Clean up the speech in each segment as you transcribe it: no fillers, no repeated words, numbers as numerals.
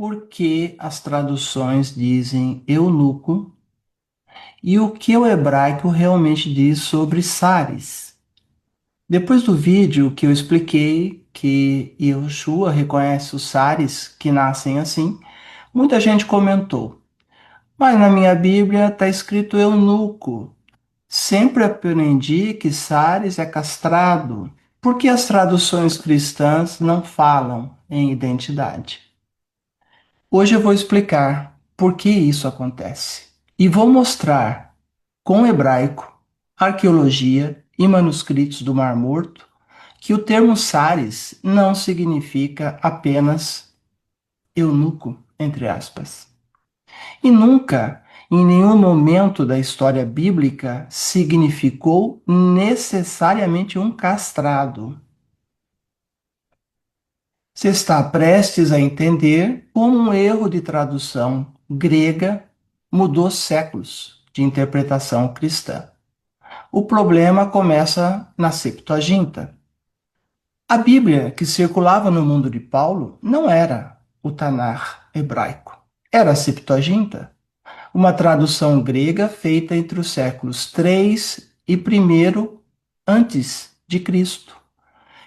por que as traduções dizem eunuco e o que o hebraico realmente diz sobre Sares. Depois do vídeo que eu expliquei que Yehoshua reconhece os Sares que nascem assim, muita gente comentou, mas na minha Bíblia está escrito eunuco. Sempre aprendi que Sares é castrado. Por que as traduções cristãs não falam em identidade? Hoje eu vou explicar por que isso acontece e vou mostrar com hebraico, arqueologia e manuscritos do Mar Morto que o termo Sares não significa apenas eunuco, entre aspas. E nunca, em nenhum momento da história bíblica, significou necessariamente um castrado. Você está prestes a entender como um erro de tradução grega mudou séculos de interpretação cristã. O problema começa na Septuaginta. A Bíblia que circulava no mundo de Paulo não era o Tanar hebraico, era a Septuaginta, uma tradução grega feita entre os séculos 3 e 1 antes de Cristo.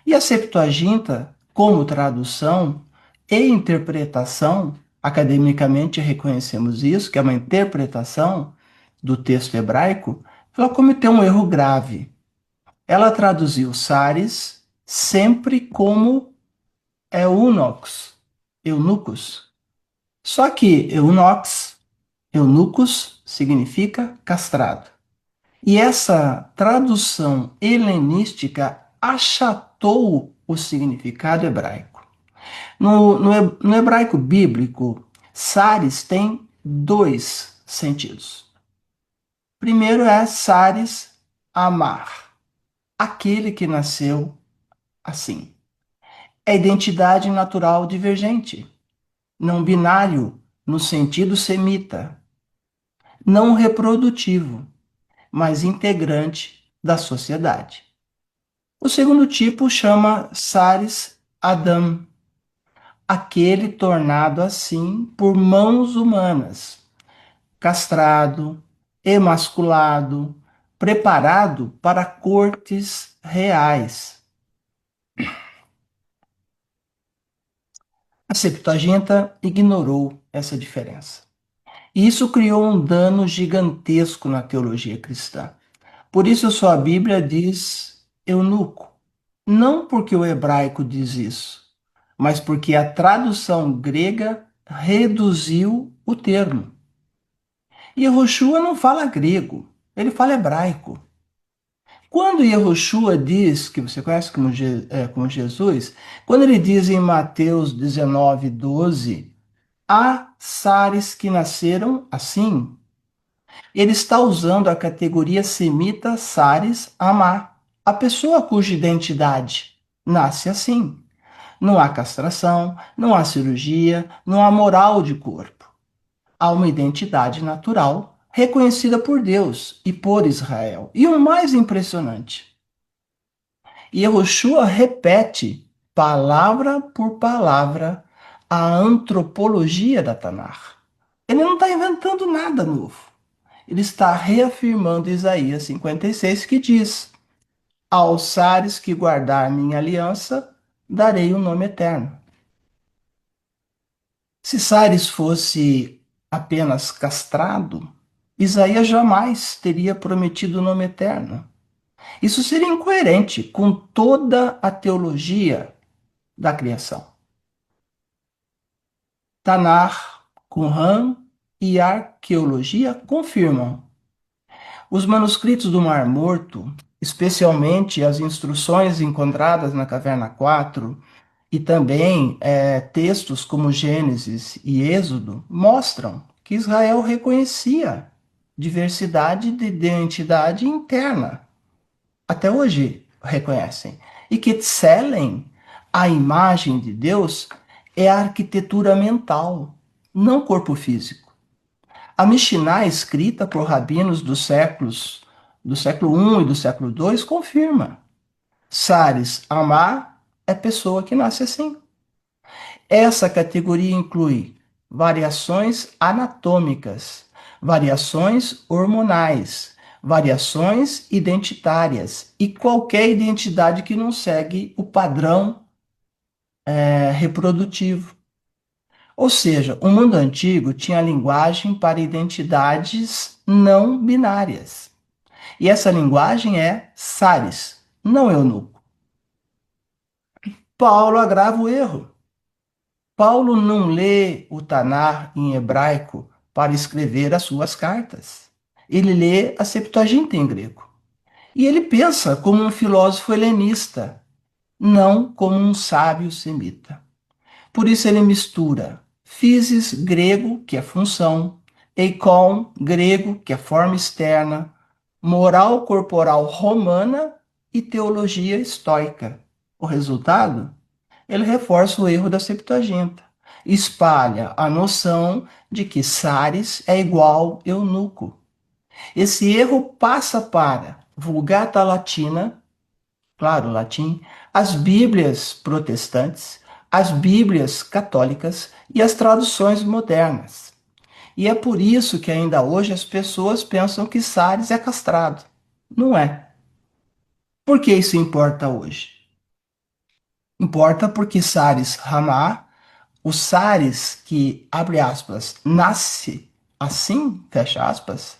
E a Septuaginta, como tradução e interpretação, academicamente reconhecemos isso, que é uma interpretação do texto hebraico, ela cometeu um erro grave. Ela traduziu Sares sempre como eunucos. Só que eunucos significa castrado. E essa tradução helenística achatou o significado hebraico. No hebraico bíblico, Sares tem dois sentidos. Primeiro é Sares amar, aquele que nasceu assim. É identidade natural divergente, não binário no sentido semita, não reprodutivo, mas integrante da sociedade. O segundo tipo chama Sares Adam, aquele tornado assim por mãos humanas, castrado, emasculado, preparado para cortes reais. A Septuaginta ignorou essa diferença. E isso criou um dano gigantesco na teologia cristã. Por isso sua Bíblia diz eunuco. Não porque o hebraico diz isso, mas porque a tradução grega reduziu o termo. E Yehoshua não fala grego, ele fala hebraico. Quando Yehoshua diz, que você conhece como Jesus, quando ele diz em Mateus 19:12, há Sares que nasceram assim, ele está usando a categoria semita Sares Amar, a pessoa cuja identidade nasce assim. Não há castração, não há cirurgia, não há moral de corpo. Há uma identidade natural reconhecida por Deus e por Israel. E o mais impressionante, Yehoshua repete, palavra por palavra, a antropologia da Tanakh. Ele não está inventando nada novo. Ele está reafirmando Isaías 56, que diz: aos Sares que guardar minha aliança, darei o nome eterno. Se Sares fosse apenas castrado, Isaías jamais teria prometido o nome eterno. Isso seria incoerente com toda a teologia da criação. Tanar, Qumran e arqueologia confirmam. Os manuscritos do Mar Morto, especialmente as instruções encontradas na Caverna 4, e também textos como Gênesis e Êxodo, mostram que Israel reconhecia diversidade de identidade interna. Até hoje reconhecem. E que Tselen, a imagem de Deus, é a arquitetura mental, não corpo físico. A Mishnah, escrita por rabinos do século I e do século II, confirma. Sares Amar é pessoa que nasce assim. Essa categoria inclui variações anatômicas, variações hormonais, variações identitárias e qualquer identidade que não segue o padrão reprodutivo. Ou seja, o mundo antigo tinha linguagem para identidades não binárias. E essa linguagem é Sares, não eunuco. Paulo agrava o erro. Paulo não lê o Tanar em hebraico para escrever as suas cartas. Ele lê a Septuaginta em grego. E ele pensa como um filósofo helenista, não como um sábio semita. Por isso ele mistura physis grego, que é função, eikon grego, que é forma externa, moral corporal romana e teologia estoica. O resultado? Ele reforça o erro da Septuaginta. Espalha a noção de que Sares é igual eunuco. Esse erro passa para Vulgata Latina, claro, latim, as Bíblias protestantes, as Bíblias católicas e as traduções modernas. E é por isso que ainda hoje as pessoas pensam que Sares é castrado. Não é. Por que isso importa hoje? Importa porque Sares Ramá, o Sares que, abre aspas, nasce assim, fecha aspas,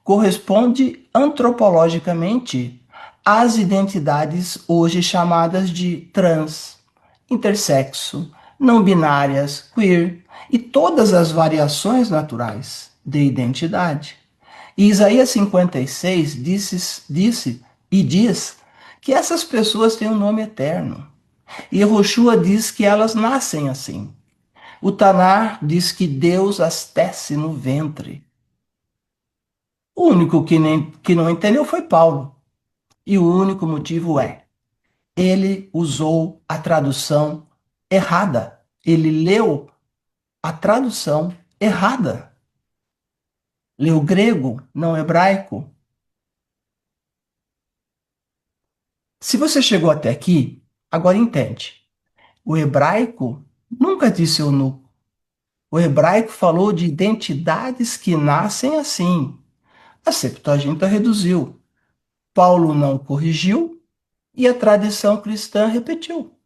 corresponde antropologicamente às identidades hoje chamadas de trans, intersexo, não binárias, queer e todas as variações naturais de identidade. E Isaías 56 disse e diz que essas pessoas têm um nome eterno. E Yehoshua diz que elas nascem assim. O Tanar diz que Deus as tece no ventre. O único que não entendeu foi Paulo. E o único motivo é: ele usou a tradução errada. Ele leu a tradução errada. Leu grego, não hebraico. Se você chegou até aqui, agora entende. O hebraico nunca disse eunuco. O hebraico falou de identidades que nascem assim. A Septuaginta reduziu. Paulo não corrigiu e a tradição cristã repetiu.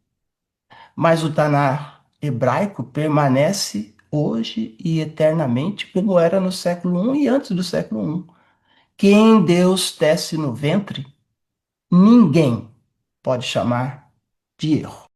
Mas o Tanar hebraico permanece hoje e eternamente como era no século I e antes do século I. Quem Deus tece no ventre, ninguém pode chamar de erro.